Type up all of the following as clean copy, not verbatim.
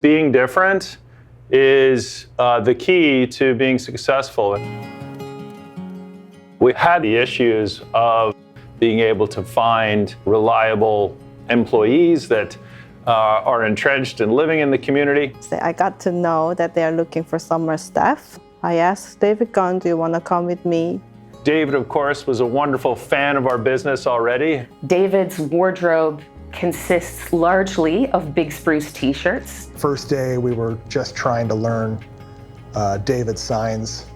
Being different is the key to being successful. We had the issues of being able to find reliable employees that are entrenched and living in the community. I got to know that they are looking for summer staff. I asked David Gunn, do you want to come with me? David, of course, was a wonderful fan of our business already. David's wardrobe consists largely of Big Spruce t-shirts. First day, we were just trying to learn David's signs.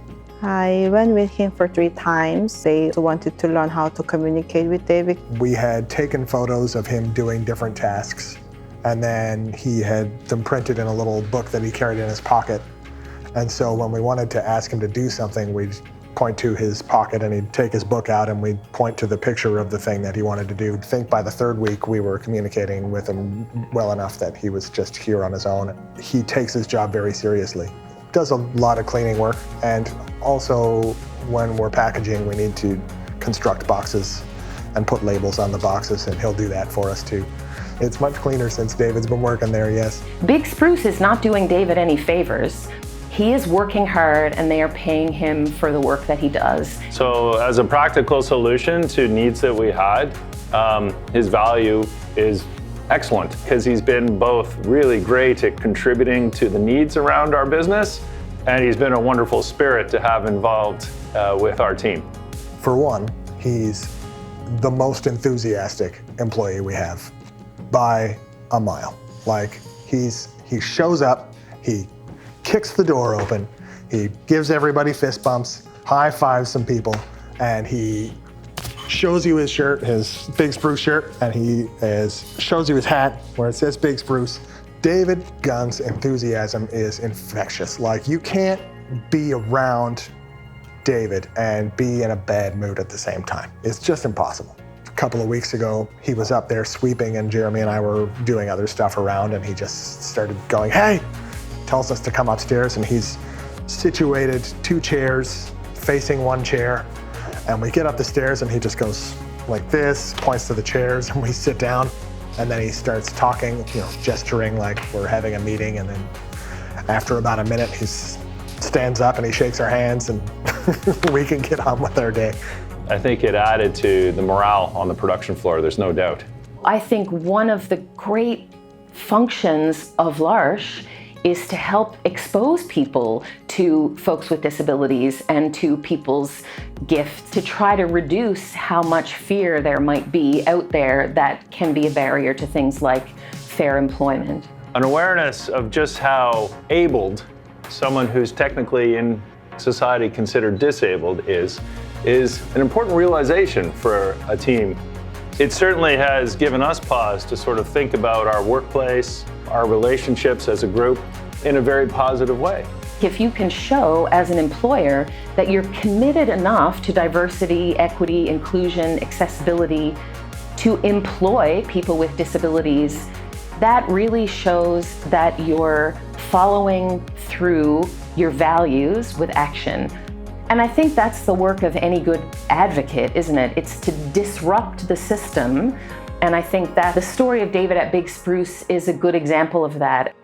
I went with him for 3 times. They wanted to learn how to communicate with David. We had taken photos of him doing different tasks, and then he had them printed in a little book that he carried in his pocket. And so when we wanted to ask him to do something, we'd point to his pocket and he'd take his book out and we'd point to the picture of the thing that he wanted to do. I think by the 3rd week, we were communicating with him well enough that he was just here on his own. He takes his job very seriously. Does a lot of cleaning work, and also when we're packaging, we need to construct boxes and put labels on the boxes, and he'll do that for us too. It's much cleaner since David's been working there, yes. Big Spruce is not doing David any favors. He is working hard and they are paying him for the work that he does. So as a practical solution to needs that we had, his value is excellent because he's been both really great at contributing to the needs around our business, and he's been a wonderful spirit to have involved with our team. For one, he's the most enthusiastic employee we have by a mile. Like, he shows up, he kicks the door open, he gives everybody fist bumps, high fives some people, and he shows you his shirt, his Big Spruce shirt, and he shows you his hat where it says Big Spruce. David Gunn's enthusiasm is infectious. Like, you can't be around David and be in a bad mood at the same time. It's just impossible. A couple of weeks ago, he was up there sweeping and Jeremy and I were doing other stuff around, and he just started going, hey, tells us to come upstairs, and he's situated 2 chairs facing 1 chair. And we get up the stairs and he just goes like this, points to the chairs, and we sit down. And then he starts talking, gesturing like we're having a meeting. And then after about a minute, he stands up and he shakes our hands, and we can get on with our day. I think it added to the morale on the production floor, there's no doubt. I think one of the great functions of L'Arche is to help expose people to folks with disabilities and to people's gifts, to try to reduce how much fear there might be out there that can be a barrier to things like fair employment. An awareness of just how abled someone who's technically in society considered disabled is an important realization for a team. It certainly has given us pause to sort of think about our workplace, our relationships as a group in a very positive way. If you can show as an employer that you're committed enough to diversity, equity, inclusion, accessibility, to employ people with disabilities, that really shows that you're following through your values with action. And I think that's the work of any good advocate, isn't it? It's to disrupt the system. And I think that the story of David at Big Spruce is a good example of that.